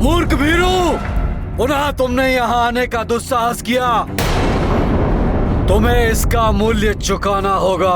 मूर्ख भीरू, पुनः तुमने यहाँ आने का दुस्साहस किया। तुम्हें इसका मूल्य चुकाना होगा।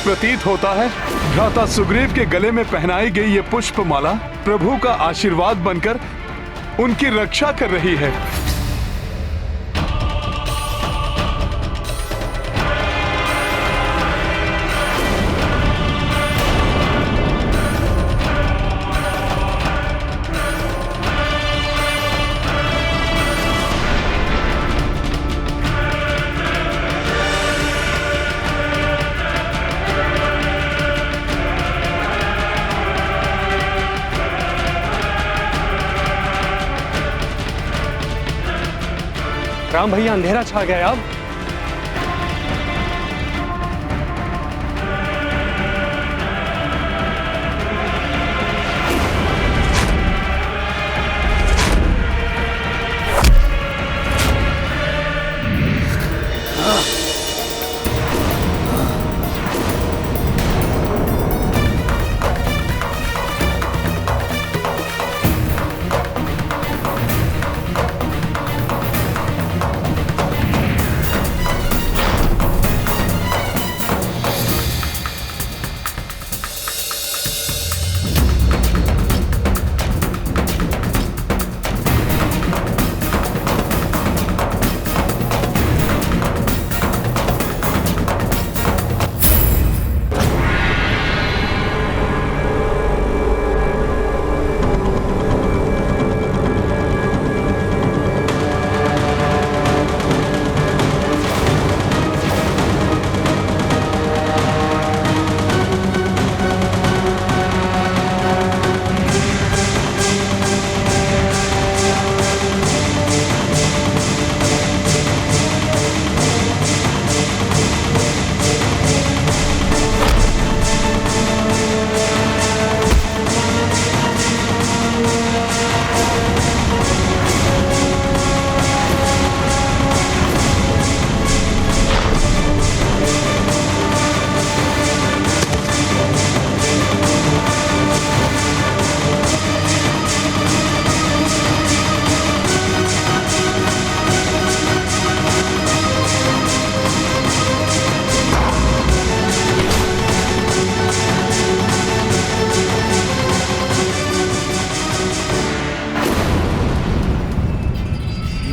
प्रतीत होता है भ्राता सुग्रीव के गले में पहनाई गई ये पुष्पमाला प्रभु का आशीर्वाद बनकर उनकी रक्षा कर रही है। राम भैया, अंधेरा छा गया अब।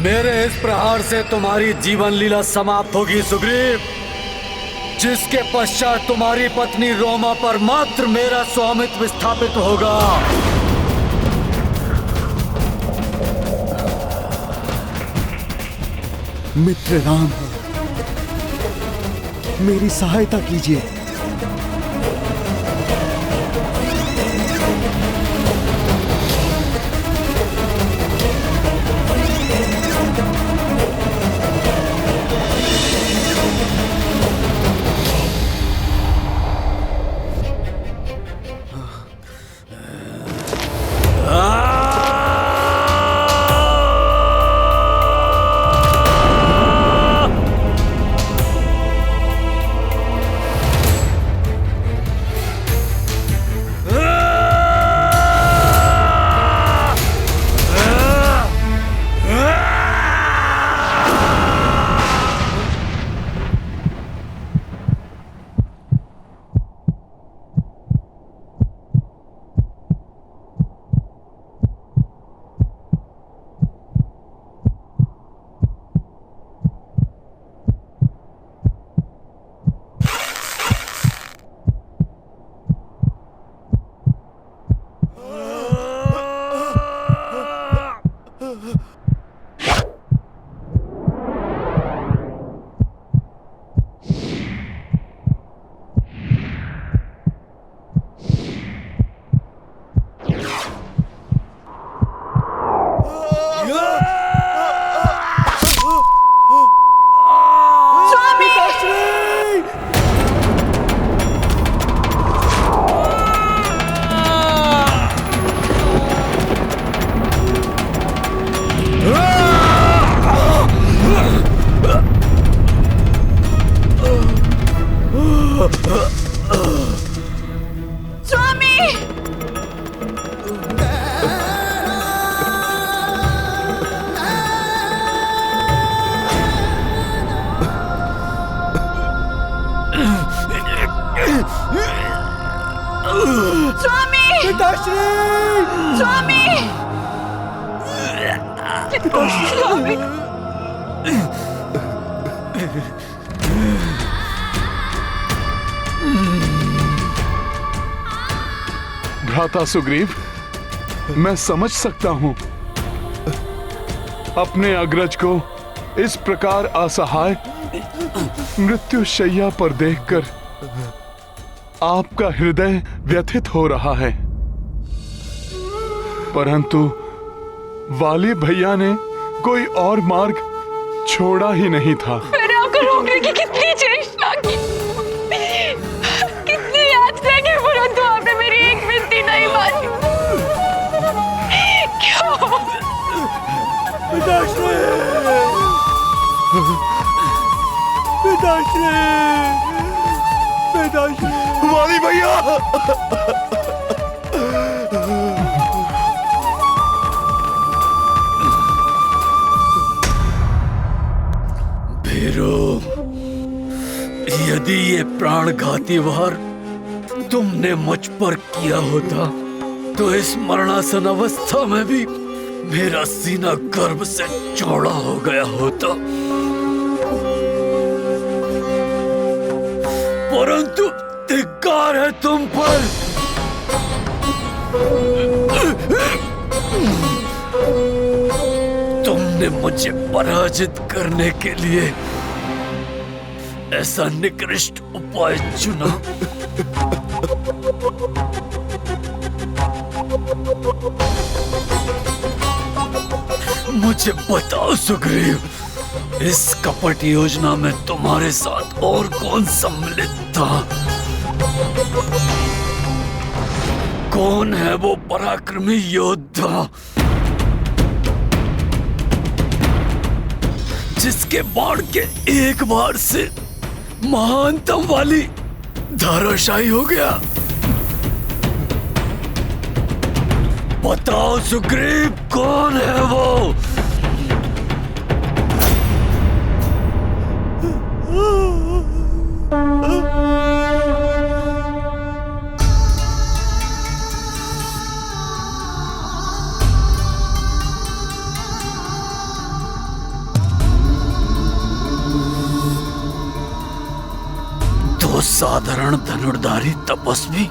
मेरे इस प्रहार से तुम्हारी जीवन लीला समाप्त होगी सुग्रीव, जिसके पश्चात तुम्हारी पत्नी रोमा पर मात्र मेरा स्वामित्व स्थापित होगा। मित्र राम, मेरी सहायता कीजिए। पिताश्री! स्वामी! स्वामी! भ्राता सुग्रीव, मैं समझ सकता हूं अपने अग्रज को इस प्रकार असहाय मृत्यु शैया पर देखकर आपका हृदय व्यथित हो रहा है, परंतु वाली भैया ने कोई और मार्ग छोड़ा ही नहीं था। मैंने आपको रोकने की कितनी चेष्टा की, कितनी याचना की, परंतु आपने मेरी एक विनती नहीं मानी। क्यों? पिताश्री! पिताश्री! पिताश्री! वाली भैया! भीरू, यदि ये प्राणघाती वार तुमने मुझ पर किया होता तो इस मरणासन अवस्था में भी मेरा सीना गर्व से चौड़ा हो गया होता, परंतु धिक्कार है तुम पर। तुमने मुझे पराजित करने के लिए ऐसा निकृष्ट उपाय चुना। मुझे बताओ सुग्रीव, इस कपट योजना में तुम्हारे साथ और कौन सम्मिलित था? कौन है वो पराक्रमी योद्धा जिसके बाण के एक बार से महानतम वाली धराशायी हो गया? बताओ सुग्रीव, कौन है वो? तो साधारण धनुर्धारी तपस्वी?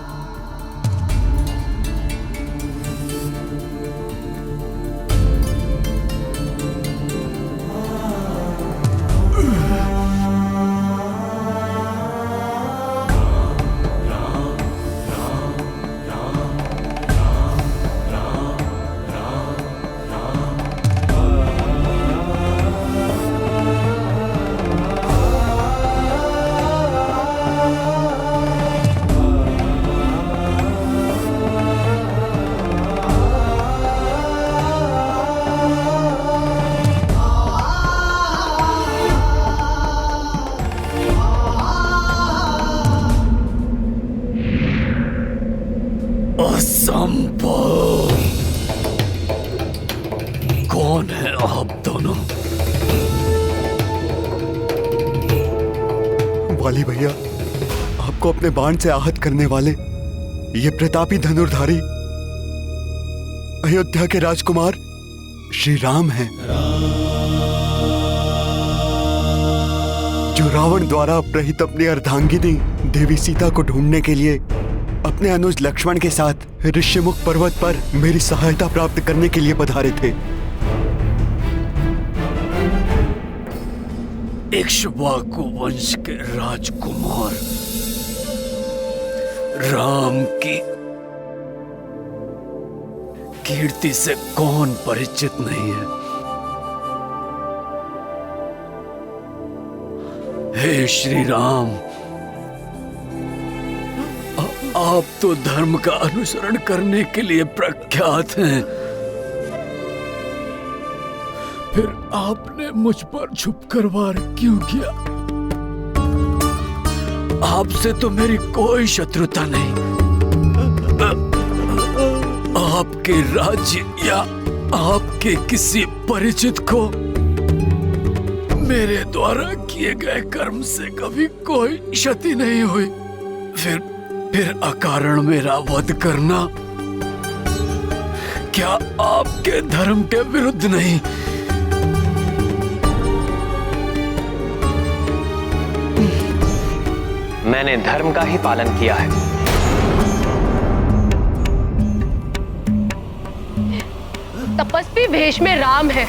असंभव! कौन है आप दोनों? वाली भैया, आपको अपने बाण से आहत करने वाले ये प्रतापी धनुर्धारी अयोध्या के राजकुमार श्री राम हैं, जो रावण द्वारा अपहृत अपनी अर्धांगिनी देवी सीता को ढूंढने के लिए अपने अनुज लक्ष्मण के साथ ऋष्यमुख पर्वत पर मेरी सहायता प्राप्त करने के लिए पधारे थे। इक्ष्वाकु वंश के राजकुमार राम की कीर्ति से कौन परिचित नहीं है? हे श्री राम, आप तो धर्म का अनुसरण करने के लिए प्रख्यात हैं, फिर आपने मुझ पर छुपकर वार क्यों किया? आपसे तो मेरी कोई शत्रुता नहीं। आपके राज्य या आपके किसी परिचित को मेरे द्वारा किए गए कर्म से कभी कोई क्षति नहीं हुई। फिर अकारण मेरा वध करना क्या आपके धर्म के विरुद्ध नहीं? मैंने धर्म का ही पालन किया है। तपस्वी वेश में राम है,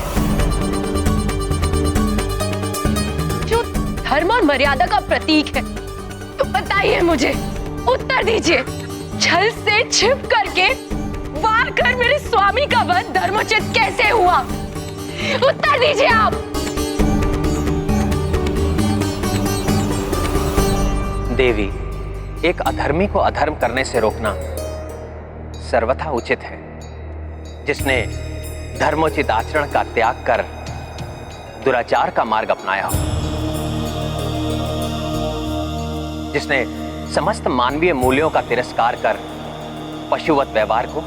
जो धर्म और मर्यादा का प्रतीक है। तो बताइए मुझे, उत्तर दीजिए, छल से छिप करके वार कर मेरे स्वामी का वध धर्मोचित कैसे हुआ? उत्तर दीजिए आप। देवी, एक अधर्मी को अधर्म करने से रोकना सर्वथा उचित है। जिसने धर्मोचित आचरण का त्याग कर दुराचार का मार्ग अपनाया हो, जिसने समस्त मानवीय मूल्यों का तिरस्कार कर पशुवत व्यवहार को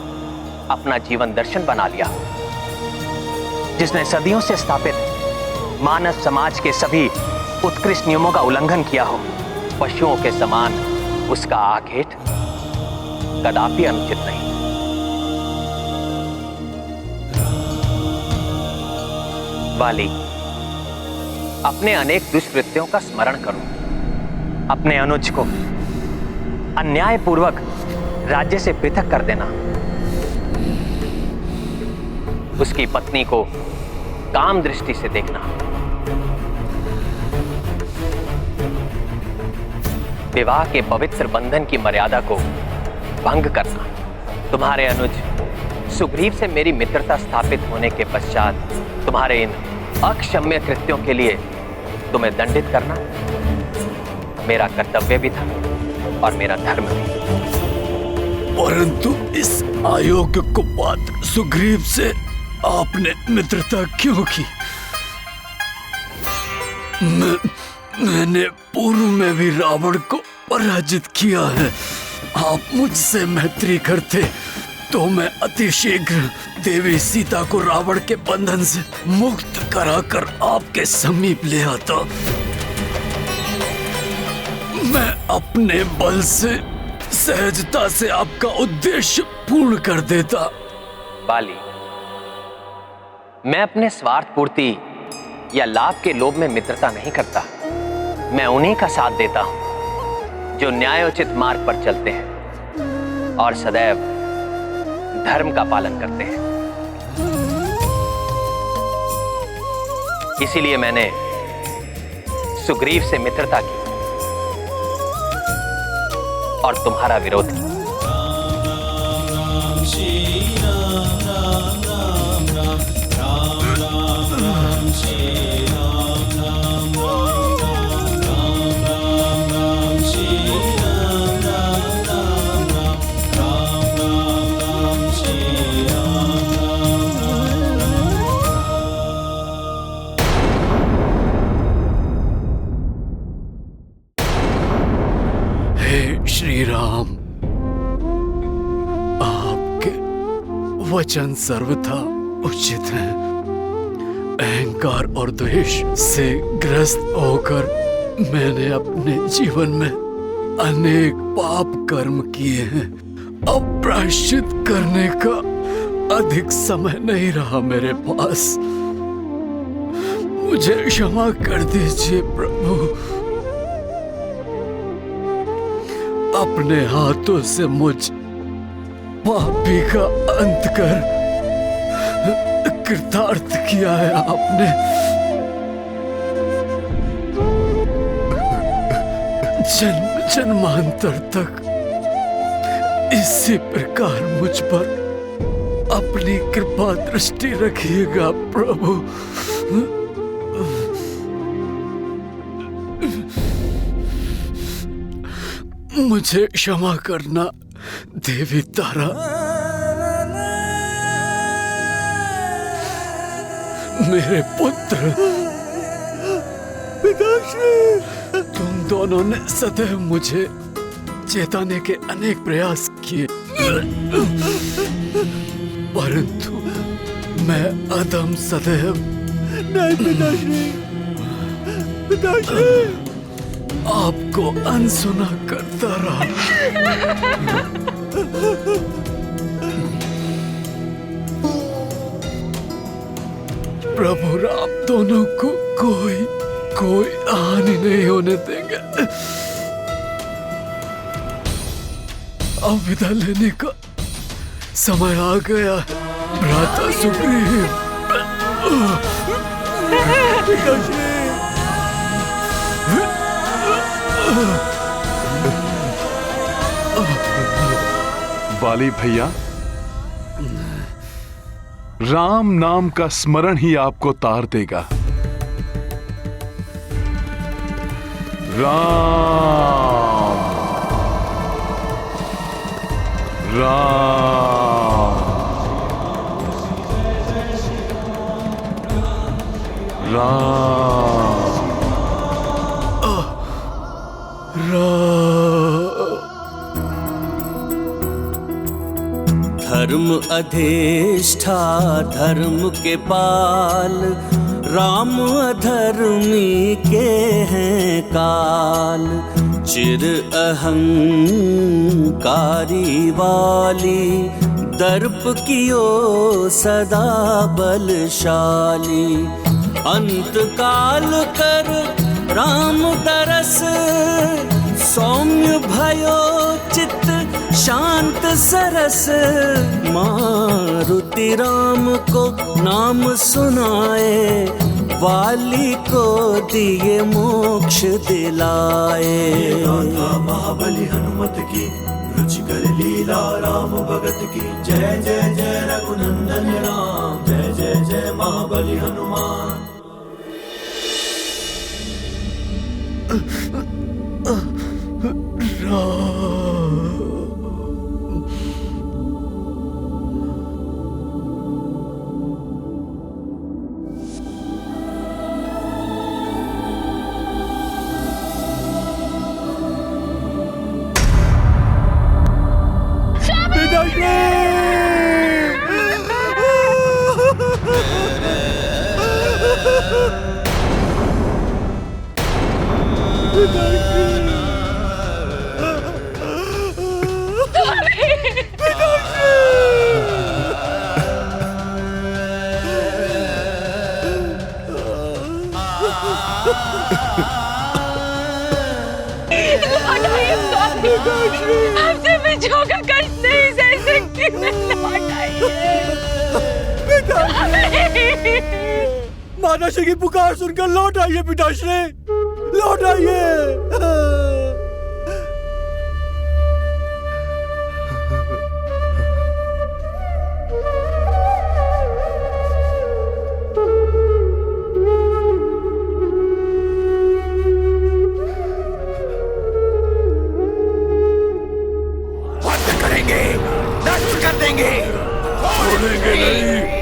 अपना जीवन दर्शन बना लिया, जिसने सदियों से स्थापित मानव समाज के सभी उत्कृष्ट नियमों का उल्लंघन किया हो, पशुओं के समान उसका आखेट कदापि अनुचित नहीं। वाली, अपने अनेक दुष्कृत्यों का स्मरण करो। अपने अनुज को अन्यायपूर्वक राज्य से पृथक कर देना, उसकी पत्नी को काम दृष्टि से देखना, विवाह के पवित्र बंधन की मर्यादा को भंग करना, तुम्हारे अनुज सुग्रीव से मेरी मित्रता स्थापित होने के पश्चात तुम्हारे इन अक्षम्य कृत्यों के लिए तुम्हें दंडित करना मेरा कर्तव्य भी था और मेरा धर्म भी। परंतु इस अयोग्य कुपात्र सुग्रीव से आपने मित्रता क्यों की? मैंने पूर्व में भी रावण को पराजित किया है। आप मुझसे मैत्री करते तो मैं अति शीघ्र देवी सीता को रावण के बंधन से मुक्त कराकर आपके समीप ले आता। मैं अपने बल से सहजता से आपका उद्देश्य पूर्ण कर देता। बाली, मैं अपने स्वार्थ पूर्ति या लाभ के लोभ में मित्रता नहीं करता। मैं उन्हीं का साथ देता हूं जो न्यायोचित मार्ग पर चलते हैं और सदैव धर्म का पालन करते हैं। इसीलिए मैंने सुग्रीव से मित्रता की और तुम्हारा विरोध किया। श्री राम, आपके वचन सर्वथा उचित हैं। अहंकार और द्वेष से ग्रस्त होकर मैंने अपने जीवन में अनेक पाप कर्म किए हैं। अब प्रायश्चित करने का अधिक समय नहीं रहा मेरे पास। मुझे क्षमा कर दीजिए प्रभु। अपने हाथों से मुझ पापी का अंत कर कृतार्थ किया है आपने। जन्म जन्मांतर तक इसी प्रकार मुझ पर अपनी कृपा दृष्टि रखिएगा प्रभु। मुझे क्षमा करना देवी तारा। मेरे पुत्र, पिताश्री, तुम दोनों ने सदैव मुझे चेताने के अनेक प्रयास किए, परंतु मैं अधम सदैव नहीं पिताश्री, पिताश्री आपको अनसुना करता रहा। प्रभु राम दोनों को कोई हानि नहीं होने देंगे। अब विदा लेने का समय आ गया है। भ्राता सुग्रीव। वाली भैया, राम नाम का स्मरण ही आपको तार देगा। राम राम धर्म अधिष्ठा धर्म के पाल, राम अधर्मी के हैं काल। चिर अहंकारी वाली, दर्प कियो सदा बलशाली। अंत काल कर राम दरस, सौम्य भयो चित्त शांत सरस। मारुति राम को नाम सुनाए, वाली को दिए मोक्ष दिलाए। महाबली हनुमत की रुचिकर लीला, राम भगत की जय जय जय रघुनंदन राम। जय जय जय महाबली हनुमान। हमसे बिछो का कष्ट नहीं सह सकती। माताश्री की पुकार सुनकर लौट आइए पिताश्री, लौट आइए।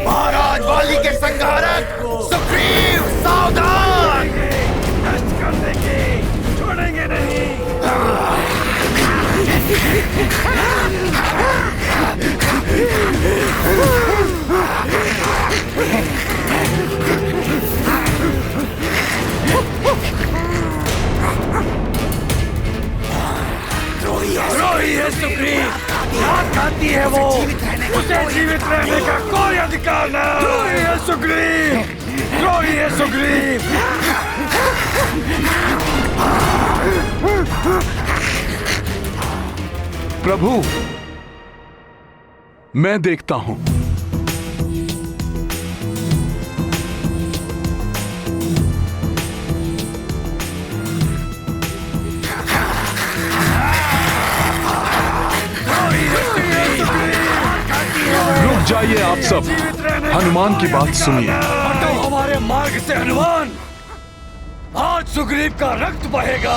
महाराज वाली के संहारक सुग्रीव सावधान। नष्ट कर देंगे, छोड़ेंगे नहीं। द्रोही है सुग्रीव, हाथ खाती है वो, उसे जीवित रहने का कोई अधिकार नहीं। द्रोही है सुग्रीव, द्रोही है सुग्रीव। प्रभु, मैं देखता हूं। रुक जाइए आप सब, हनुमान की बात सुनिए। हटो हमारे मार्ग से हनुमान, आज सुग्रीव का रक्त बहेगा।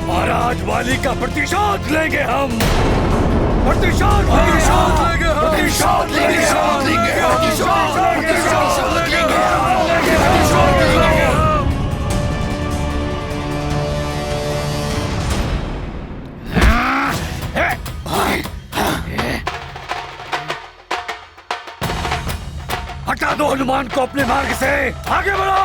महाराज वाली का प्रतिशोध लेंगे हम, प्रतिशोध लेंगे हम, प्रतिशोध लेंगे हम। हटा दो हनुमान को अपने मार्ग से, आगे बढ़ो।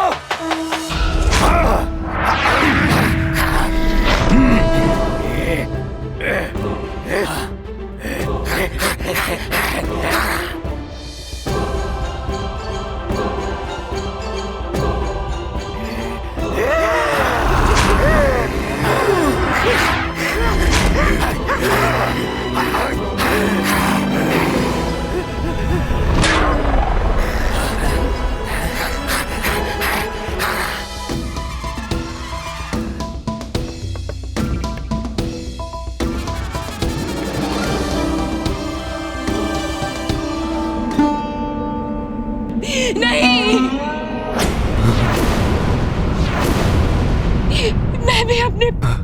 मैं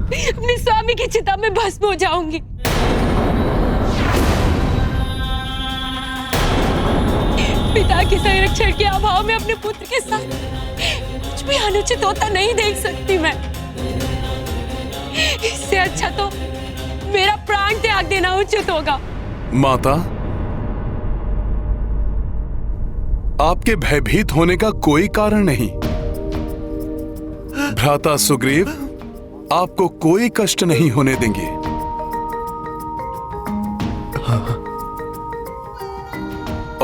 भी अपने स्वामी की चिता में भस्म हो जाऊंगी। पिता के संरक्षण के अभाव में अपने पुत्र के साथ कुछ भी अनुचित होता नहीं देख सकती मैं। इससे अच्छा तो मेरा प्राण त्याग देना उचित होगा। माता, आपके भयभीत होने का कोई कारण नहीं। भ्राता सुग्रीव आपको कोई कष्ट नहीं होने देंगे।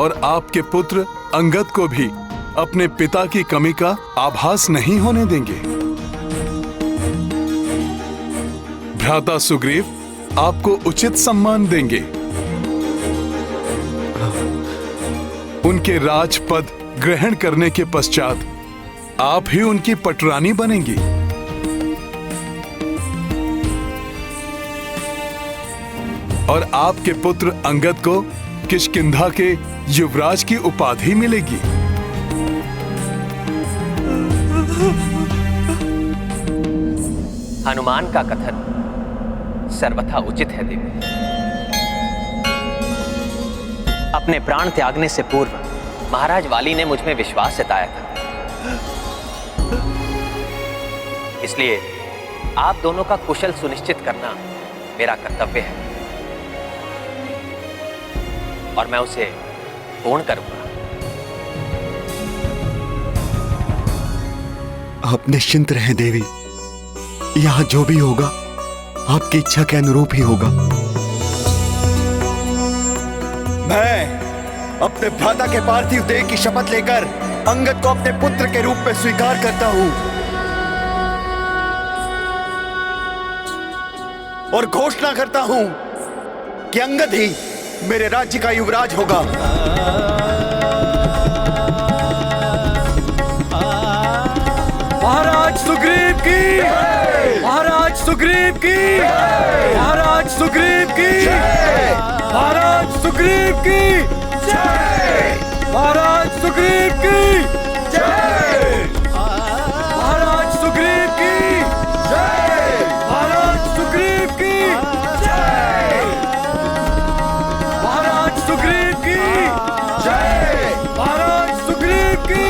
और आपके पुत्र अंगद को भी अपने पिता की कमी का आभास नहीं होने देंगे। भ्राता सुग्रीव आपको उचित सम्मान देंगे। उनके राजपद ग्रहण करने के पश्चात आप ही उनकी पटरानी बनेंगी। और आपके पुत्र अंगद को किष्किंधा के युवराज की उपाधि मिलेगी। हनुमान का कथन सर्वथा उचित है देवी। अपने प्राण त्यागने से पूर्व महाराज वाली ने मुझ में विश्वास जताया था, इसलिए आप दोनों का कुशल सुनिश्चित करना मेरा कर्तव्य है और मैं उसे पूर्ण करूंगा। आप निश्चिंत रहें देवी, यहाँ जो भी होगा आपकी इच्छा के अनुरूप ही होगा। मैं अपने भ्राता के पार्थिव देह की शपथ लेकर अंगद को अपने पुत्र के रूप में स्वीकार करता हूं और घोषणा करता हूं कि अंगद ही मेरे राज्य का युवराज होगा। महाराज सुग्रीव की, महाराज सुग्रीव की, महाराज सुग्रीव की, महाराज सुग्रीव की, महाराज सुग्रीव की, महाराज सुग्रीव की, महाराज सुग्रीव की, महाराज सुग्रीव की, महाराज सुग्रीव की,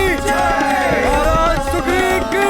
महाराज सुग्रीव की।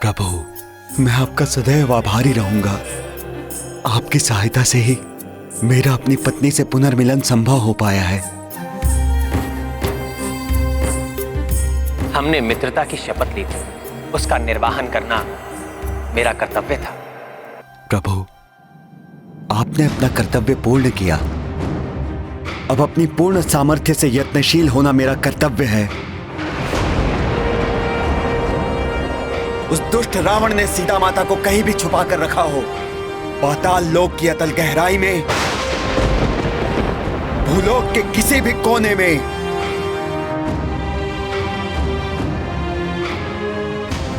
प्रभु, मैं आपका सदैव आभारी रहूंगा। आपकी सहायता से ही मेरा अपनी पत्नी से पुनर्मिलन संभव हो पाया है। हमने मित्रता की शपथ ली थी, उसका निर्वाहन करना मेरा कर्तव्य था। प्रभु, आपने अपना कर्तव्य पूर्ण किया। अब अपनी पूर्ण सामर्थ्य से यत्नशील होना मेरा कर्तव्य है। उस दुष्ट रावण ने सीता माता को कहीं भी छुपा कर रखा हो, पाताल लोक की अतल गहराई में, भूलोक के किसी भी कोने में,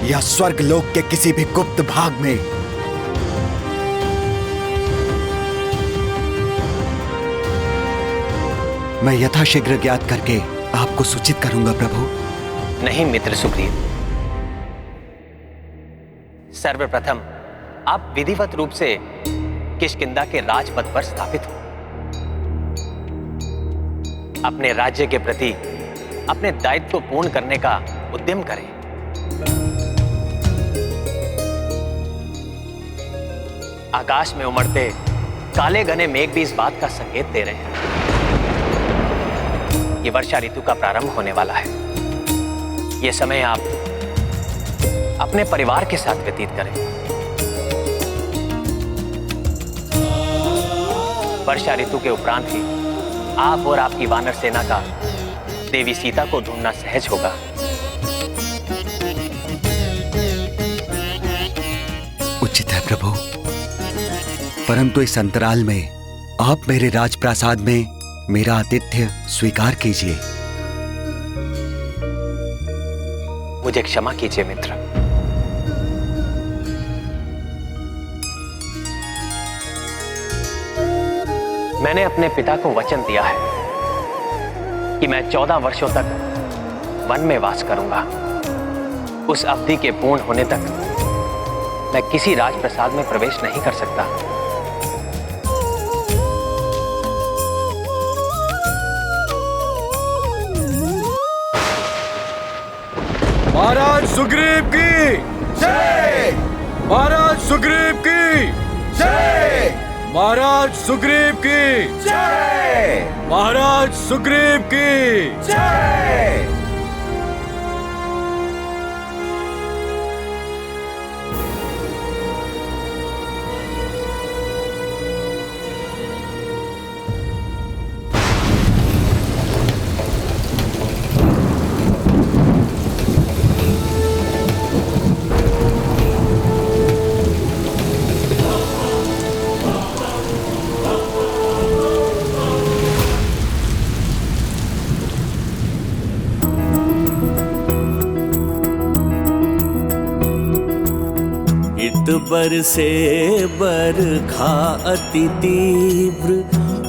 या स्वर्ग लोक के किसी भी गुप्त भाग में, मैं यथाशीघ्र ज्ञात करके आपको सूचित करूंगा प्रभु। नहीं मित्र सुग्रीव, सर्वप्रथम आप विधिवत रूप से किष्किंधा के राजपद पर स्थापित हो। अपने राज्य के प्रति अपने दायित्व को पूर्ण करने का उद्यम करें। आकाश में उमड़ते काले घने मेघ भी इस बात का संकेत दे रहे हैं कि वर्षा ऋतु का प्रारंभ होने वाला है। यह समय आप अपने परिवार के साथ व्यतीत करें। वर्षा ऋतु के उपरांत ही आप और आपकी वानर सेना का देवी सीता को ढूंढना सहज होगा। उचित है प्रभु, परंतु इस अंतराल में आप मेरे राजप्रासाद में मेरा आतिथ्य स्वीकार कीजिए। मुझे क्षमा कीजिए मित्र। मैंने अपने पिता को वचन दिया है कि मैं 14 वर्षों तक वन में वास करूंगा। उस अवधि के पूर्ण होने तक मैं किसी राजप्रसाद में प्रवेश नहीं कर सकता। महाराज सुग्रीव की जय! महाराज सुग्रीव की जय! महाराज सुग्रीव की जय! महाराज सुग्रीव की जय! बरसे बरखा अति तीव्र,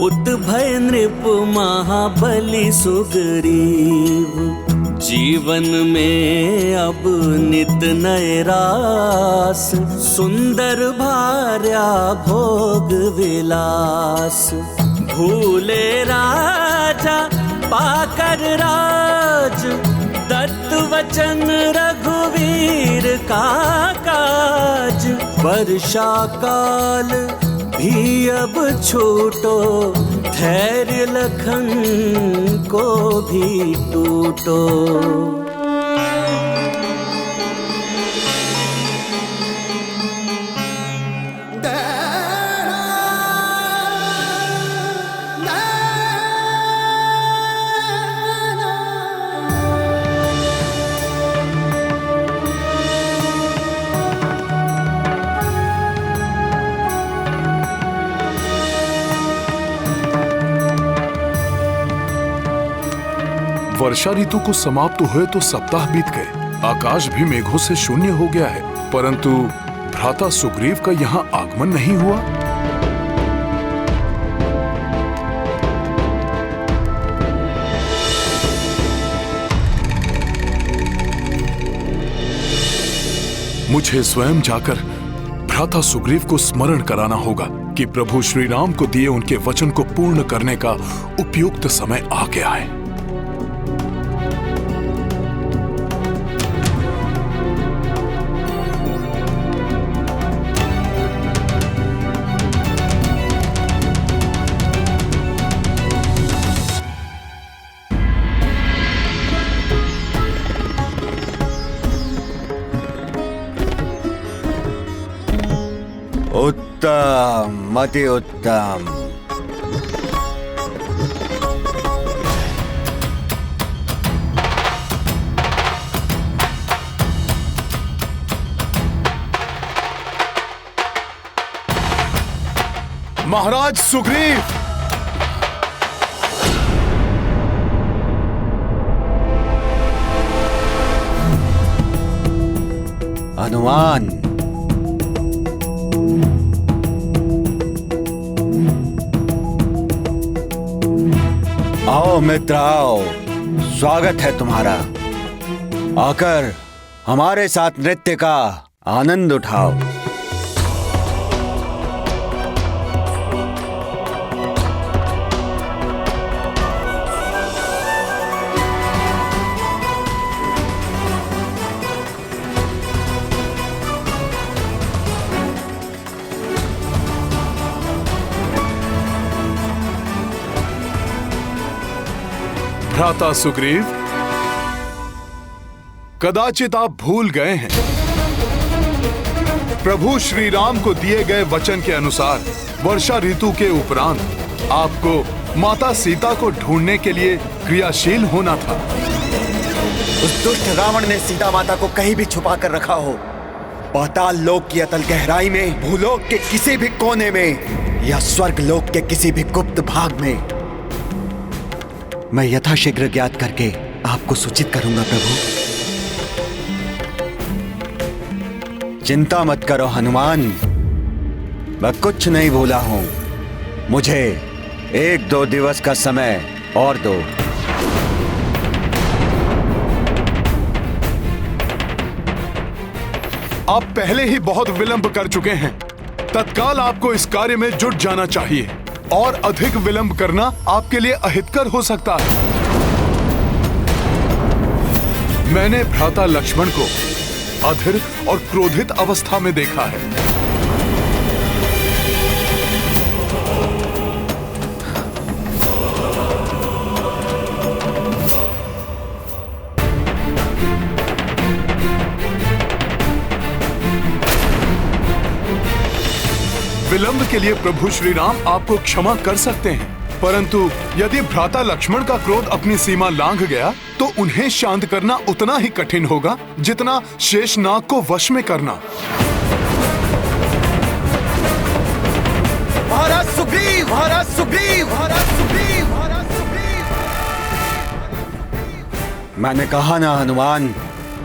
उत भय नृप महाबली सुग्रीव। जीवन में अब नित नए रास, सुंदर भार्या भोग विलास। भूले राजा पाकर राज, दत्त वचन रघुवीर का काज। वर्षा काल भी अब छूटो, धैर्य लखन को भी टूटो। वर्षा ऋतु को समाप्त हुए तो सप्ताह बीत गए। आकाश भी मेघों से शून्य हो गया है, परंतु भ्राता सुग्रीव का यहाँ आगमन नहीं हुआ। मुझे स्वयं जाकर भ्राता सुग्रीव को स्मरण कराना होगा कि प्रभु श्री राम को दिए उनके वचन को पूर्ण करने का उपयुक्त समय आ गया है। उत्तम, अति उत्तम। महाराज सुग्रीव, हनुमान, आओ मित्र आओ, स्वागत है तुम्हारा। आकर हमारे साथ नृत्य का आनंद उठाओ। भ्राता सुग्रीव, कदाचित आप भूल गए हैं, प्रभु श्री राम को दिए गए वचन के अनुसार वर्षा ऋतु के उपरांत आपको माता सीता को ढूंढने के लिए क्रियाशील होना था। उस दुष्ट रावण ने सीता माता को कहीं भी छुपा कर रखा हो, पाताल लोक की अतल गहराई में, भूलोक के किसी भी कोने में या स्वर्ग लोक के किसी भी गुप्त भाग में, मैं यथाशीघ्र ज्ञात करके आपको सूचित करूंगा प्रभु। चिंता मत करो हनुमान, मैं कुछ नहीं भूला हूं। मुझे 1-2 दिवस का समय और दो। आप पहले ही बहुत विलंब कर चुके हैं। तत्काल आपको इस कार्य में जुट जाना चाहिए और अधिक विलंब करना आपके लिए अहितकर हो सकता है। मैंने भ्राता लक्ष्मण को अधीर और क्रोधित अवस्था में देखा है। विलंब के लिए प्रभु श्री राम आपको क्षमा कर सकते हैं, परंतु यदि भ्राता लक्ष्मण का क्रोध अपनी सीमा लांघ गया तो उन्हें शांत करना उतना ही कठिन होगा जितना शेषनाग को वश में करना। महाराज सुग्रीव, महाराज सुग्रीव, महाराज सुग्रीव, महाराज सुग्रीव। मैंने कहा ना हनुमान,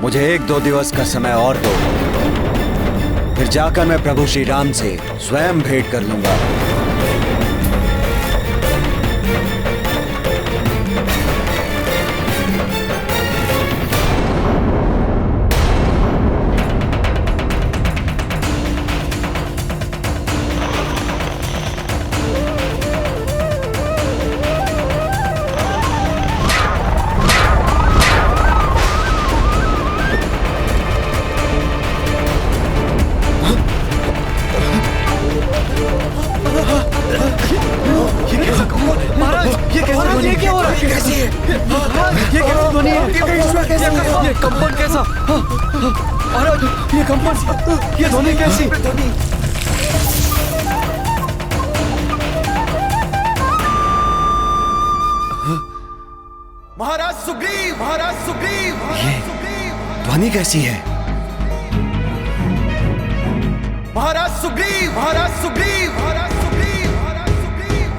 मुझे 1-2 दिवस का समय और दो, फिर जाकर मैं प्रभु श्री राम से स्वयं भेंट कर लूंगा। महाराज सुग्रीव, महाराज सुग्रीव, ये ध्वनि कैसी है? महाराज सुग्रीव, महाराज सुग्रीव, महाराज सुग्रीव, महाराज सुग्रीव।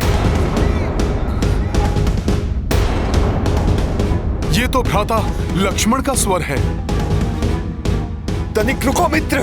ये तो भ्राता लक्ष्मण का स्वर है। तनिक रुको मित्र।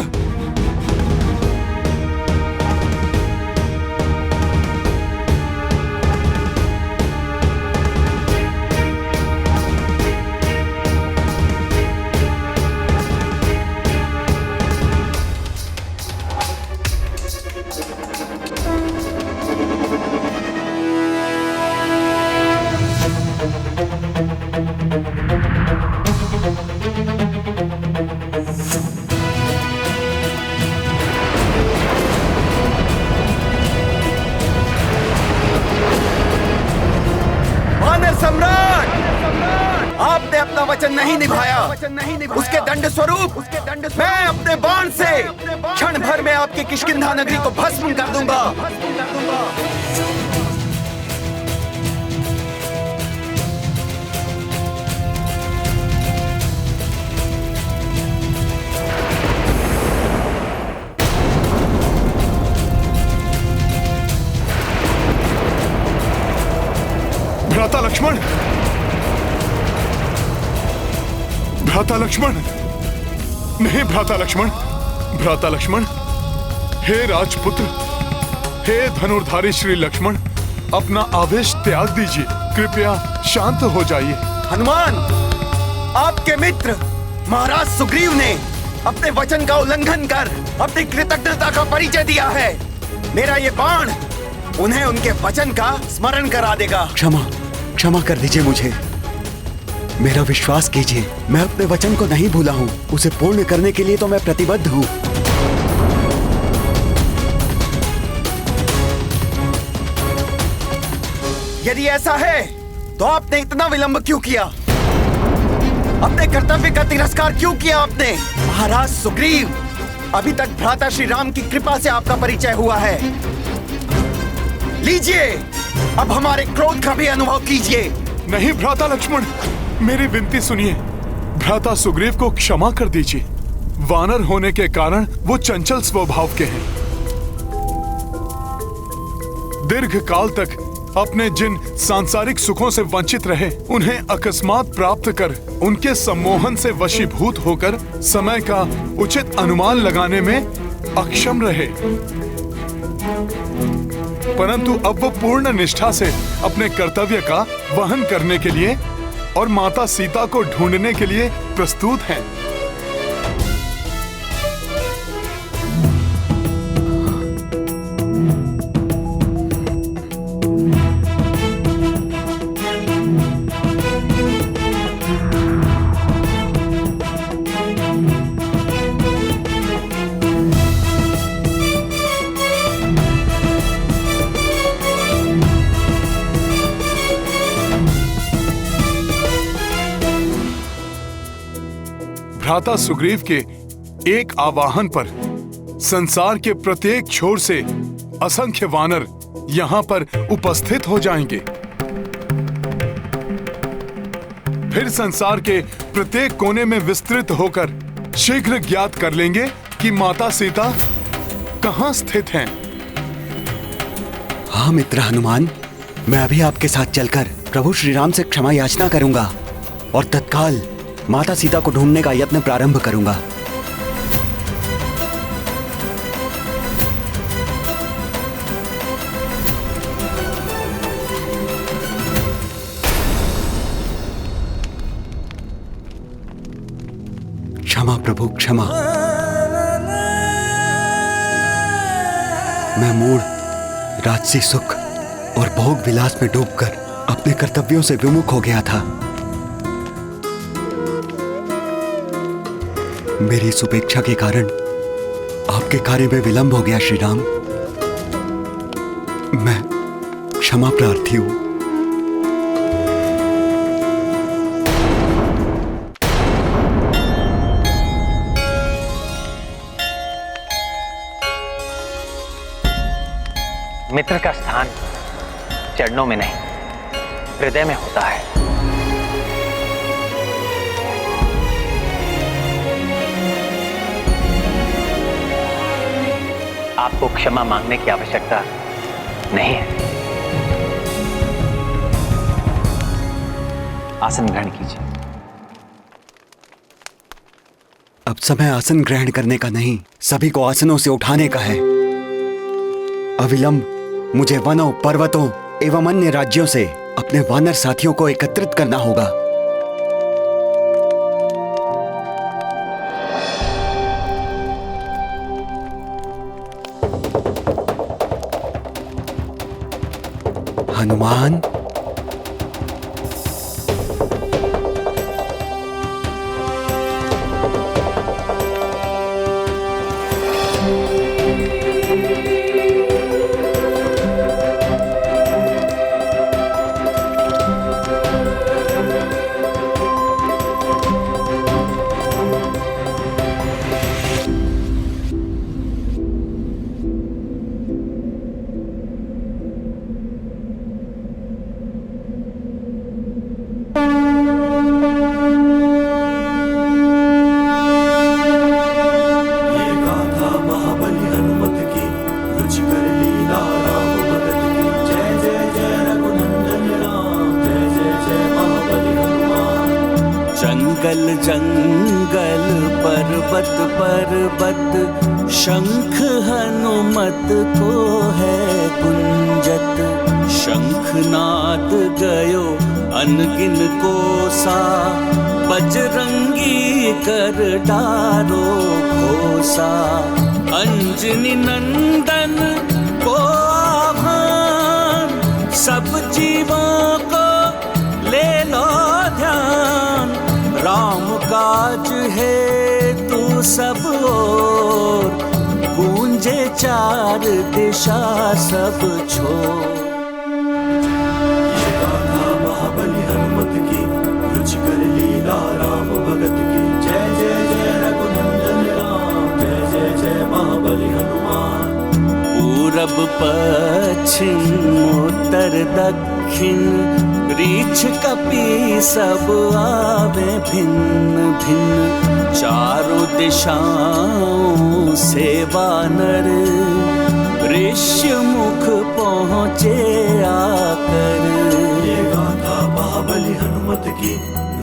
आपने अपना वचन नहीं निभाया। उसके दंड स्वरूप मैं अपने बाण से क्षण भर में आपकी किष्किंधा नगरी को भस्म कर दूंगा। भ्राता लक्ष्मण, भ्राता लक्ष्मण, नहीं भ्राता लक्ष्मण, भ्राता लक्ष्मण, हे राजपुत्र, हे धनुर्धारी श्री लक्ष्मण, अपना आवेश त्याग दीजिए, कृपया शांत हो जाइए। हनुमान, आपके मित्र महाराज सुग्रीव ने अपने वचन का उल्लंघन कर अपनी कृतज्ञता का परिचय दिया है। मेरा ये बाण उन्हें उनके वचन का स्मरण करा देगा। क्षमा कर दीजिए मुझे। मेरा विश्वास कीजिए, मैं अपने वचन को नहीं भूला हूँ। उसे पूर्ण करने के लिए तो मैं प्रतिबद्ध हूँ। यदि ऐसा है तो आपने इतना विलंब क्यों किया? अपने कर्तव्य का तिरस्कार क्यों किया आपने? महाराज सुग्रीव, अभी तक भ्राता श्री राम की कृपा से आपका परिचय हुआ है। लीजिए, अब हमारे क्रोध का भी अनुभव कीजिए। नहीं भ्राता लक्ष्मण, मेरी विनती सुनिए। भ्राता सुग्रीव को क्षमा कर दीजिए। वानर होने के कारण वो चंचल स्वभाव के हैं। दीर्घ काल तक अपने जिन सांसारिक सुखों से वंचित रहे, उन्हें अकस्मात प्राप्त कर उनके सम्मोहन से वशीभूत होकर समय का उचित अनुमान लगाने में अक्षम रहे। परंतु अब वो पूर्ण निष्ठा से अपने कर्तव्य का वहन करने के लिए और माता सीता को ढूंढने के लिए प्रस्तुत हैं। भ्राता सुग्रीव के एक आवाहन पर संसार के प्रत्येक छोर से असंख्य वानर यहाँ पर उपस्थित हो जाएंगे। फिर संसार के प्रत्येक कोने में विस्तृत होकर शीघ्र ज्ञात कर लेंगे कि माता सीता कहाँ स्थित हैं। हाँ मित्र हनुमान, मैं अभी आपके साथ चलकर प्रभु श्री राम से क्षमा याचना करूंगा और तत्काल माता सीता को ढूंढने का यत्न प्रारंभ करूंगा। क्षमा प्रभु क्षमा। मैं मूढ़ राजसी सुख और भोग विलास में डूबकर अपने कर्तव्यों से विमुख हो गया था। मेरी सुपेक्षा के कारण आपके कार्य में विलंब हो गया श्री राम। मैं क्षमा प्रार्थी हूं। मित्र का स्थान चरणों में नहीं, हृदय में होता है। आपको क्षमा मांगने की आवश्यकता नहीं है। आसन ग्रहण कीजिए। अब समय आसन ग्रहण करने का नहीं, सभी को आसनों से उठाने का है। अविलंब मुझे वनों, पर्वतों एवं अन्य राज्यों से अपने वानर साथियों को एकत्रित करना होगा। हनुमान, जंगल जंगल पर्वत पर्वत शंख हनुमत को है गुंजत। शंखनाद गयो अनगिन कोसा, बजरंगी कर डारो घोषा। अंजनी नंदन को आह्वान, सब जीवों को ले लो ध्यान। राम काज है तू सब ओर, गूंजे चार दिशा सब छोर। ये गाथा महाबली हनुमत की, रुचिकर लीला राम भगत की। जय जय जय रघुनंदन राम, जय जय जय महाबली हनुमान। पूरब पश्चिम उत्तर दक्षिण रीछ कपी सब आवे भिन्न भिन्न चारों दिशाओं से वानर ऋष्य मुख पहुँचे आकर। ये गाथा महाबली हनुमत की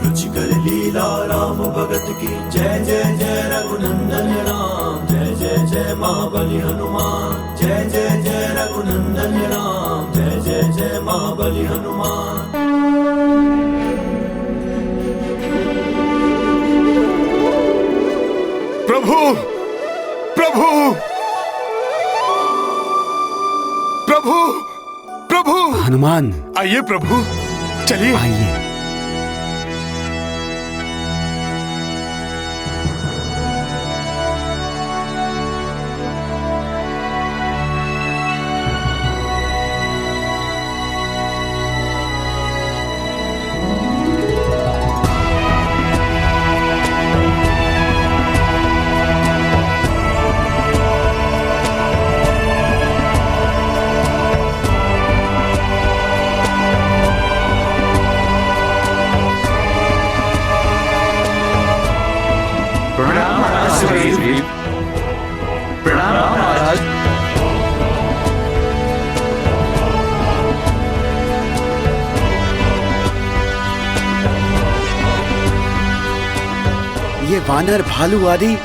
रुचिकर लीला राम भगत की जय जय जय रघुनंदन राम जय जय जय महाबली हनुमान जय जय जय रघुनंदन राम जय जय जय महाबली हनुमान। प्रभु प्रभु प्रभु प्रभु हनुमान आइए प्रभु, चलिए। आइए। ये वानर भालू आदि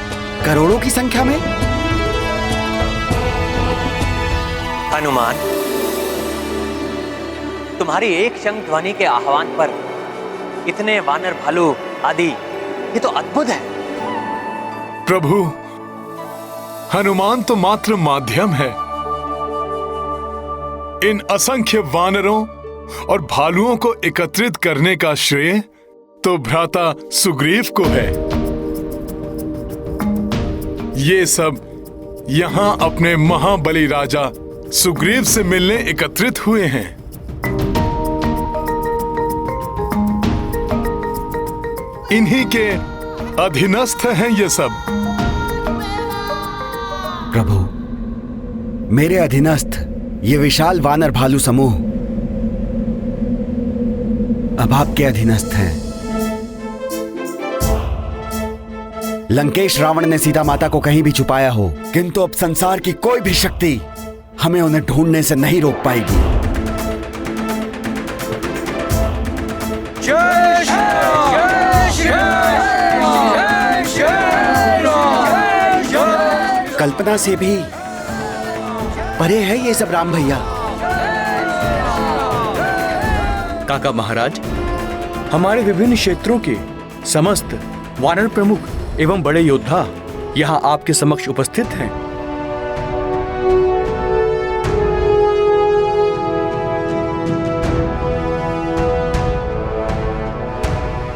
करोड़ों की संख्या में। हनुमान, तुम्हारी एक शंख ध्वनि के आह्वान पर इतने वानर भालू आदि, ये तो अद्भुत है। प्रभु, हनुमान तो मात्र माध्यम है। इन असंख्य वानरों और भालुओं को एकत्रित करने का श्रेय तो भ्राता सुग्रीव को है। ये सब यहां अपने महाबली राजा सुग्रीव से मिलने एकत्रित हुए हैं। इन्हीं के अधीनस्थ हैं ये सब। प्रभु, मेरे अधीनस्थ ये विशाल वानर भालू समूह अब आपके अधीनस्थ हैं। लंकेश रावण ने सीता माता को कहीं भी छुपाया हो, किंतु अब संसार की कोई भी शक्ति हमें उन्हें ढूंढने से नहीं रोक पाएगी। कल्पना से भी परे है ये सब राम भैया। काका महाराज, हमारे विभिन्न क्षेत्रों के समस्त वानर प्रमुख एवं बड़े योद्धा यहाँ आपके समक्ष उपस्थित हैं।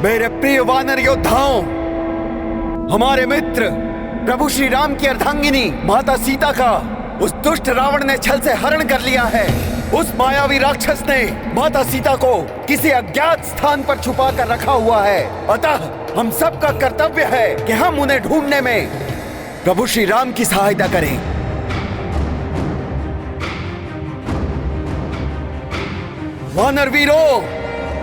मेरे प्रिय वानर योद्धाओं, हमारे मित्र प्रभु श्री राम की अर्धांगिनी माता सीता का उस दुष्ट रावण ने छल से हरण कर लिया है। उस मायावी राक्षस ने माता सीता को किसी अज्ञात स्थान पर छुपा कर रखा हुआ है। अतः हम सबका कर्तव्य है कि हम उन्हें ढूंढने में प्रभु श्री राम की सहायता करें। वानर वीरों,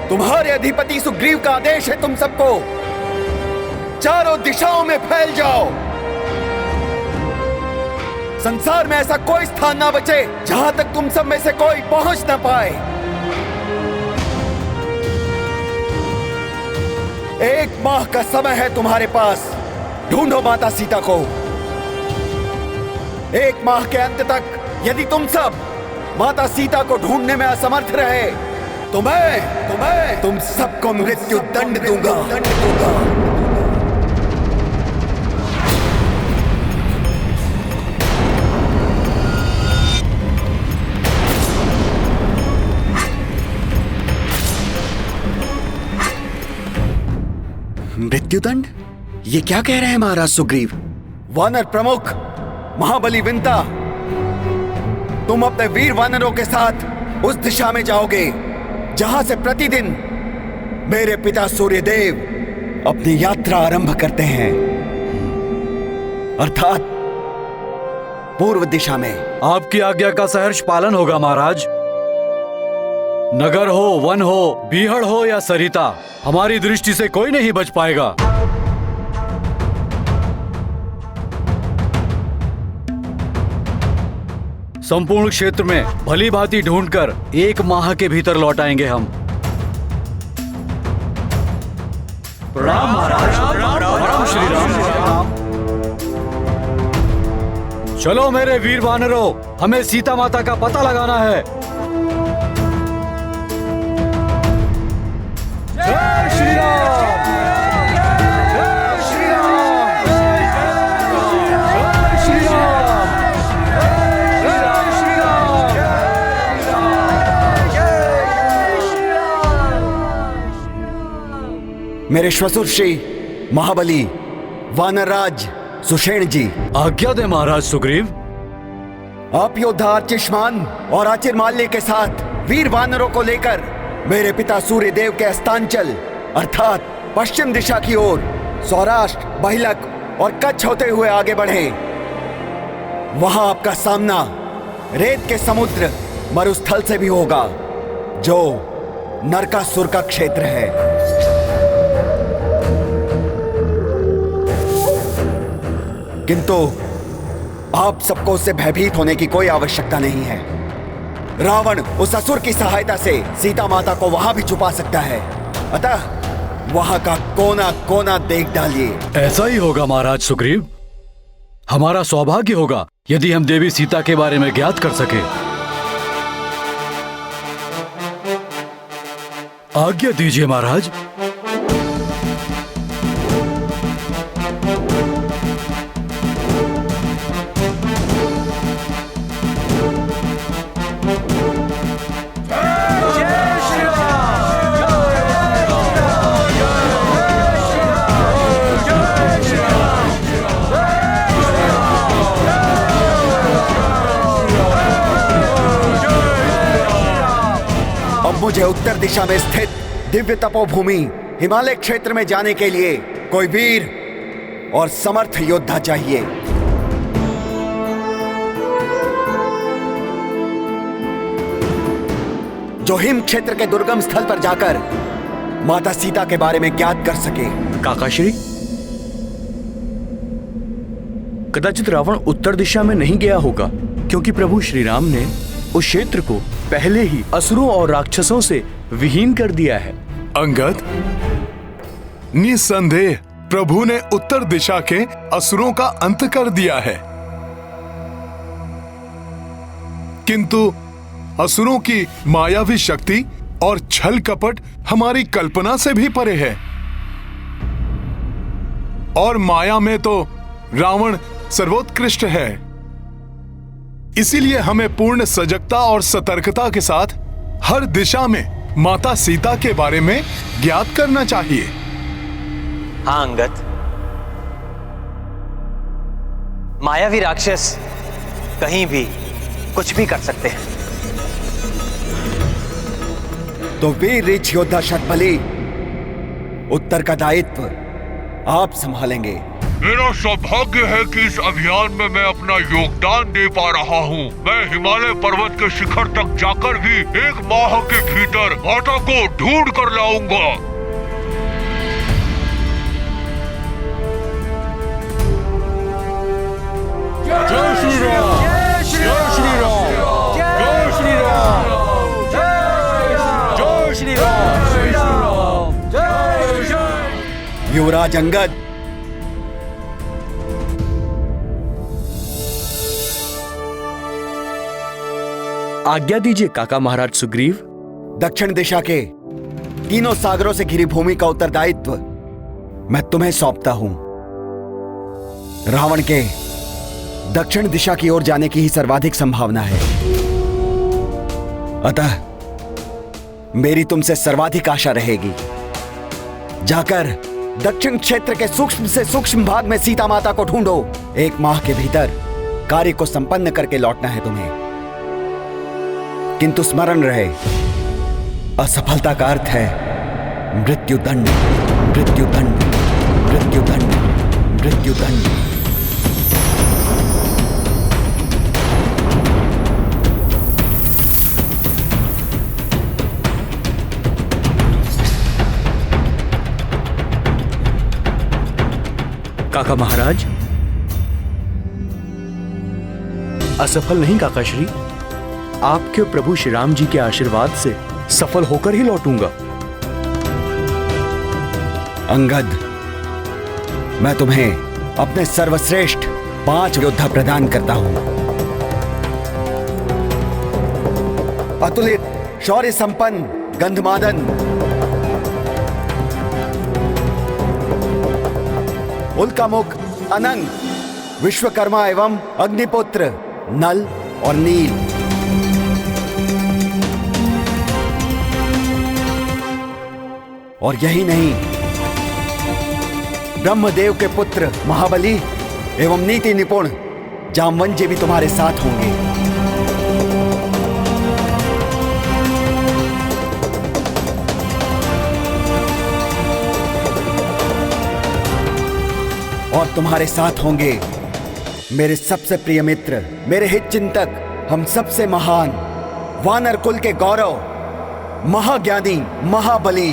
तुम्हारे अधिपति सुग्रीव का आदेश है तुम सबको चारों दिशाओं में फैल जाओ। संसार में ऐसा कोई स्थान ना बचे जहां तक तुम सब में से कोई पहुंच ना पाए। एक माह का समय है तुम्हारे पास, ढूंढो माता सीता को। एक माह के अंत तक यदि तुम सब माता सीता को ढूंढने में असमर्थ रहे तो मैं तुम सबको मृत्यु दंड दूंगा। मृत्युदंड? ये क्या कह रहे हैं महाराज सुग्रीव? वानर प्रमुख महाबली विंता, तुम अपने वीर वानरों के साथ उस दिशा में जाओगे जहां से प्रतिदिन मेरे पिता सूर्यदेव अपनी यात्रा आरंभ करते हैं, अर्थात पूर्व दिशा में। आपकी आज्ञा का सहर्ष पालन होगा महाराज। नगर हो, वन हो, बीहड़ हो या सरिता, हमारी दृष्टि से कोई नहीं बच पाएगा। संपूर्ण क्षेत्र में भली भांति ढूंढकर 1 माह के भीतर लौट आएंगे हम। प्रणाम महाराज। प्रणाम श्री राम। चलो मेरे वीर वानरों, हमें सीता माता का पता लगाना है। जय श्री राम। जय श्री राम। जय श्री राम। जय श्री राम। मेरे श्वशुर श्री महाबली वानरराज सुषेण जी। आज्ञा दे महाराज सुग्रीव। आप योद्धा आर्चिष्मान और आचिरमाल्य के साथ वीर वानरों को लेकर मेरे पिता सूर्यदेव के अस्तांचल अर्थात पश्चिम दिशा की ओर सौराष्ट्र, बहिलक और कच्छ होते हुए आगे बढ़े। वहां आपका सामना रेत के समुद्र मरुस्थल से भी होगा, जो नरकासुर का क्षेत्र है। किंतु आप सबको उससे भयभीत होने की कोई आवश्यकता नहीं है। रावण उस असुर की सहायता से सीता माता को वहां भी छुपा सकता है, अतः वहां का कोना कोना देख डालिए। ऐसा ही होगा महाराज सुग्रीव। हमारा सौभाग्य होगा यदि हम देवी सीता के बारे में ज्ञात कर सके। आज्ञा दीजिए महाराज। मुझे उत्तर दिशा में स्थित दिव्य तपोभूमि हिमालय क्षेत्र में जाने के लिए कोई वीर और समर्थ योद्धा चाहिए। जो हिम क्षेत्र के दुर्गम स्थल पर जाकर माता सीता के बारे में ज्ञात कर सके। काकाश्री, कदाचित रावण उत्तर दिशा में नहीं गया होगा, क्योंकि प्रभु श्री राम ने उस क्षेत्र को पहले ही असुरों और राक्षसों से विहीन कर दिया है। अंगद, निसंदेह प्रभु ने उत्तर दिशा के असुरों का अंत कर दिया है, किंतु असुरों की मायावी शक्ति और छल कपट हमारी कल्पना से भी परे है। और माया में तो रावण सर्वोत्कृष्ट है। इसीलिए हमें पूर्ण सजगता और सतर्कता के साथ हर दिशा में माता सीता के बारे में ज्ञात करना चाहिए। हाँ अंगद, मायावी राक्षस कहीं भी कुछ भी कर सकते हैं। तो वीर रीछ योद्धा शतबली, उत्तर का दायित्व आप संभालेंगे। मेरा सौभाग्य है कि इस अभियान में मैं अपना योगदान दे पा रहा हूँ। मैं हिमालय पर्वत के शिखर तक जाकर भी 1 माह के भीतर माता को ढूंढ कर लाऊंगा। जय श्री राम। जय श्री राम। जय श्री राम। जय श्री राम। युवराज अंगद, आज्ञा दीजिए काका महाराज सुग्रीव। दक्षिण दिशा के तीनों सागरों से घिरी भूमि का उत्तरदायित्व मैं तुम्हें सौंपता हूं। रावण के दक्षिण दिशा की ओर जाने की ही सर्वाधिक संभावना है, अतः मेरी तुमसे सर्वाधिक आशा रहेगी। जाकर दक्षिण क्षेत्र के सूक्ष्म से सूक्ष्म भाग में सीता माता को ढूंढो। 1 माह के भीतर कार्य को संपन्न करके लौटना है तुम्हें। किंतु स्मरण रहे, असफलता का अर्थ है मृत्युदंड, मृत्युदंड, मृत्युदंड, मृत्युदंड। काका महाराज, असफल नहीं काका श्री, आपके प्रभु श्री राम जी के आशीर्वाद से सफल होकर ही लौटूंगा। अंगद, मैं तुम्हें अपने सर्वश्रेष्ठ 5 योद्धा प्रदान करता हूं। अतुलित शौर्य संपन्न गंधमादन, उल्कामुख अनंग, विश्वकर्मा एवं अग्निपुत्र नल और नील, और यही नहीं, ब्रह्मदेव के पुत्र महाबली एवं नीति निपुण जामवंजी भी तुम्हारे साथ होंगे। और तुम्हारे साथ होंगे मेरे सबसे प्रिय मित्र, मेरे हित चिंतक, हम सबसे महान वानर कुल के गौरव, महाज्ञानी, महाबली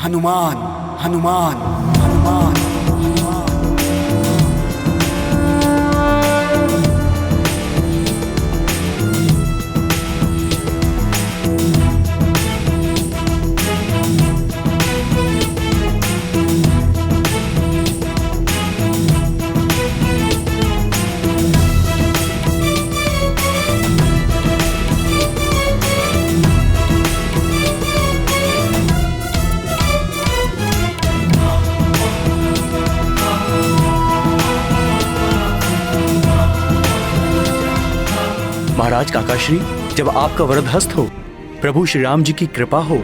हनुमान। हनुमान, हनुमान। महाराज काकाश्री, जब आपका वरद हस्त हो, प्रभु श्री राम जी की कृपा हो,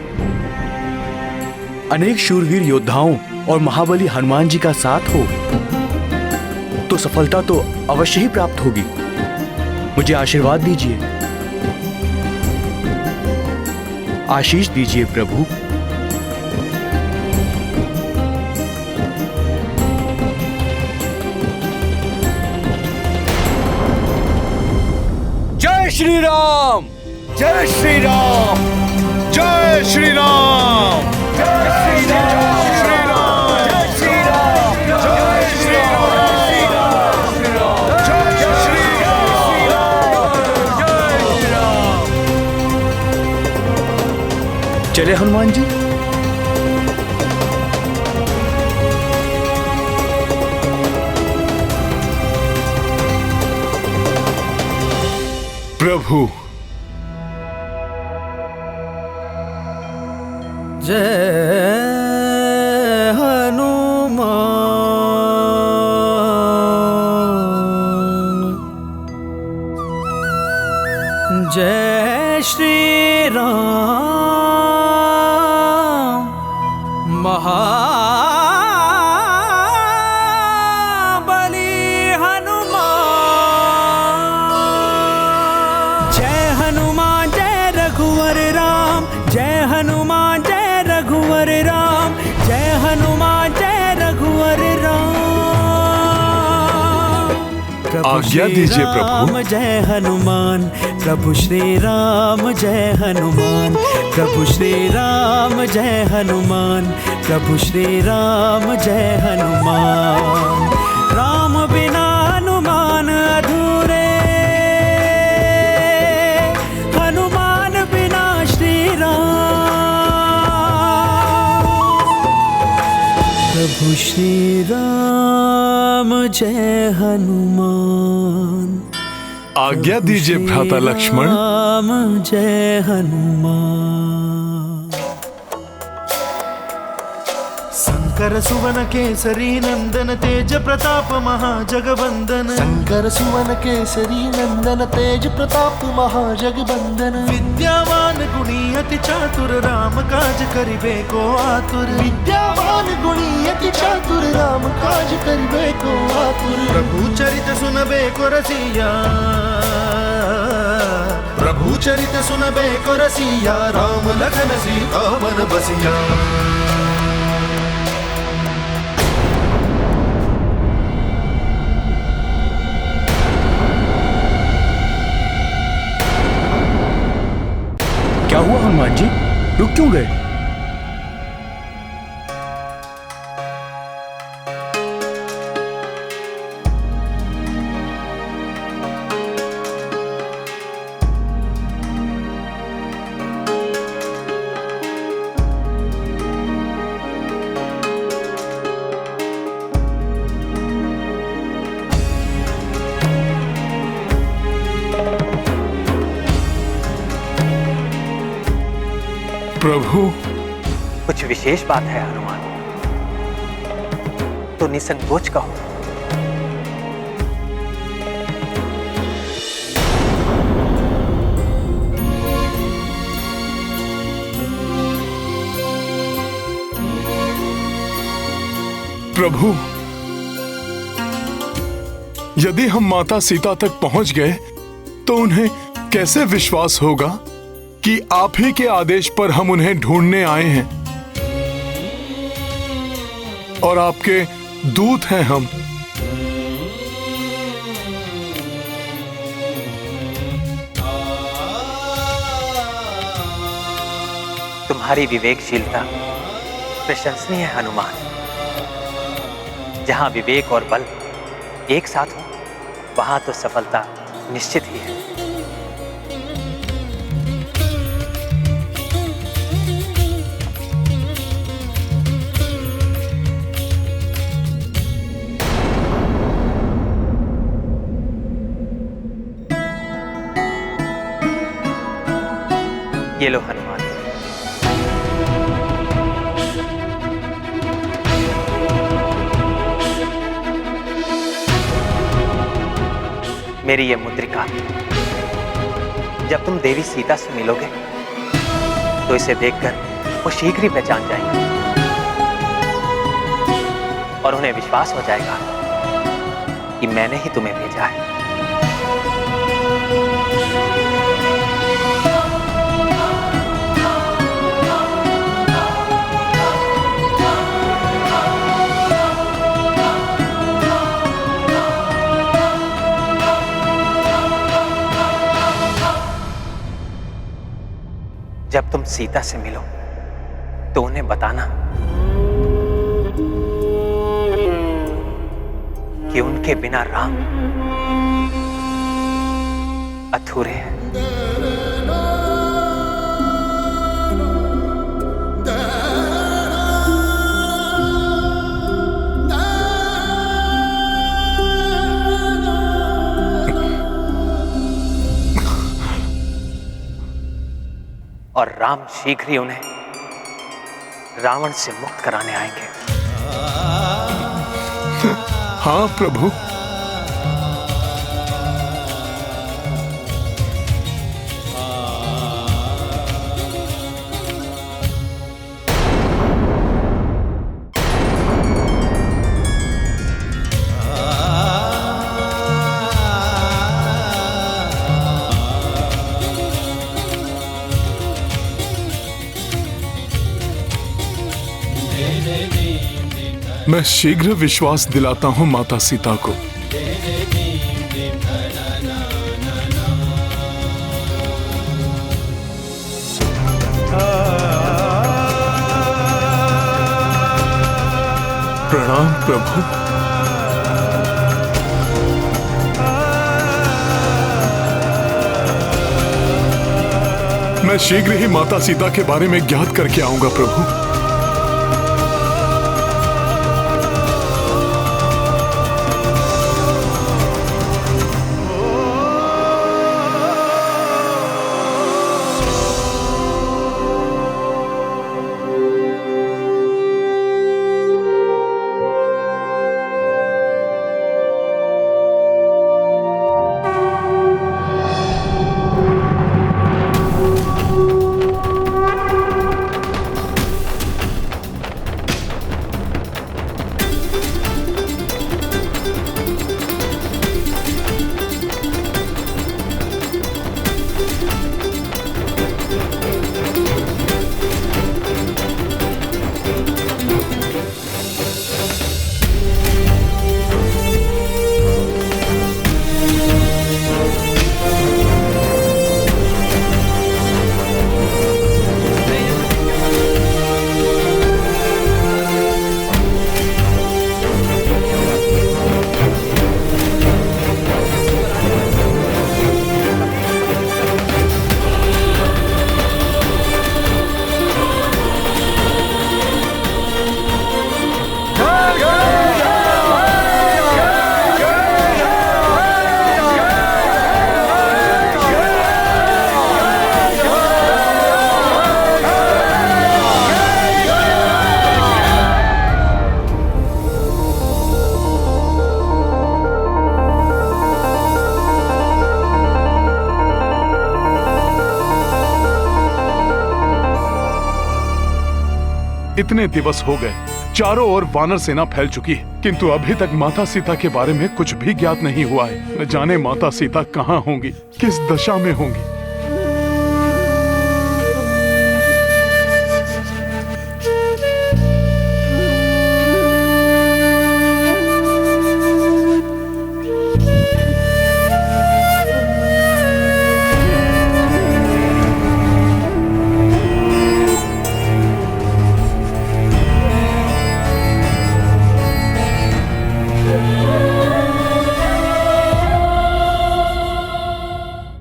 अनेक शूरवीर योद्धाओं और महाबली हनुमान जी का साथ हो, तो सफलता तो अवश्य ही प्राप्त होगी। मुझे आशीर्वाद दीजिए, आशीष दीजिए प्रभु। जय श्री राम, जय श्री राम, जय श्री राम, जय श्री राम, श्री राम, जय श्री राम, जय श्री राम, जय श्री राम। चले हनुमान जी। प्रभु, जय हनुमान, जय श्री राम, महाबली हनुमान। जय हनुमान, जय रघुवर राम, जय हनुमान, जय रघुवर राम, जय हनुमान, जय रघुवर राम। आज्ञा दीजिए प्रभु। जय हनुमान, प्रभु श्री राम, जय हनुमान, प्रभु श्री राम, जय हनुमान, प्रभु श्री राम, जय हनुमान। राम बिना हनुमान अधूरे, हनुमान बिना श्री राम। प्रभु श्री राम, जय हनुमान। आज्ञा दीजिए भ्राता लक्ष्मण। राम, जय हनुमान। शंकर सुवन केसरी नंदन तेज प्रताप महाजगवंदन। शंकर सुवन केसरी नंदन तेज प्रताप महाजगवंदन। विद्यावान गुणी अति चातुर राम काज करिबे को आतुर। विद्यावान गुणी अति चातुर राम काज करिबे को आतुर। प्रभु चरित सुनबे को रसिया, प्रभु चरित सुनबे को रसिया। राम लखन सीता वन बसिया। क्या हुआ हनुमान जी, रुक क्यों गए? प्रभु। कुछ विशेष बात है हनुमान, तो निसंकोच कहो। प्रभु, यदि हम माता सीता तक पहुंच गए तो उन्हें कैसे विश्वास होगा कि आप ही के आदेश पर हम उन्हें ढूंढने आए हैं और आपके दूत हैं हम। तुम्हारी विवेकशीलता प्रशंसनीय है हनुमान। जहां विवेक और बल एक साथ हो, वहां तो सफलता निश्चित ही है। ये लो हनुमान। मेरी ये मुद्रिका, जब तुम देवी सीता से मिलोगे तो इसे देखकर वो शीघ्र ही पहचान जाएंगे और उन्हें विश्वास हो जाएगा कि मैंने ही तुम्हें भेजा है। जब तुम सीता से मिलो तो उन्हें बताना कि उनके बिना राम अधूरे हैं। और राम शीघ्र ही उन्हें रावण से मुक्त कराने आएंगे। हाँ प्रभु। मैं शीघ्र विश्वास दिलाता हूं माता सीता को। प्रणाम प्रभु। मैं शीघ्र ही माता सीता के बारे में ज्ञात करके आऊंगा प्रभु। इतने दिवस हो गए, चारों ओर वानर सेना फैल चुकी है, किंतु अभी तक माता सीता के बारे में कुछ भी ज्ञात नहीं हुआ है। न जाने माता सीता कहाँ होंगी, किस दशा में होंगी।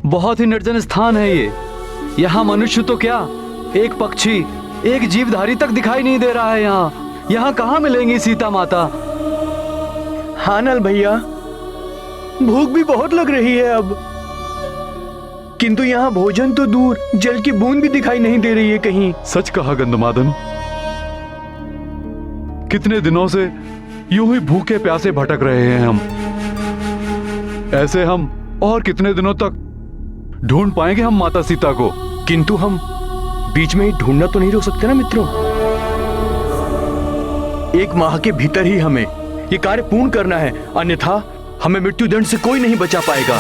बहुत ही निर्जन स्थान है ये। यहाँ मनुष्य तो क्या, एक पक्षी, एक जीवधारी तक दिखाई नहीं दे रहा है। यहाँ कहाँ मिलेंगी सीता माता? हाँ नल भैया, भूख भी बहुत लग रही है अब, किंतु यहाँ भोजन तो दूर, जल की बूंद भी दिखाई नहीं दे रही है कहीं। सच कहा गंधमादन, कितने दिनों से यूं ही भूखे प्यासे भटक रहे हैं हम। ऐसे हम और कितने दिनों तक ढूंढ पाएंगे हम माता सीता को? किंतु हम बीच में ही ढूंढना तो नहीं रोक सकते ना मित्रों। 1 माह के भीतर ही हमें ये कार्य पूर्ण करना है, अन्यथा हमें मृत्युदंड से कोई नहीं बचा पाएगा।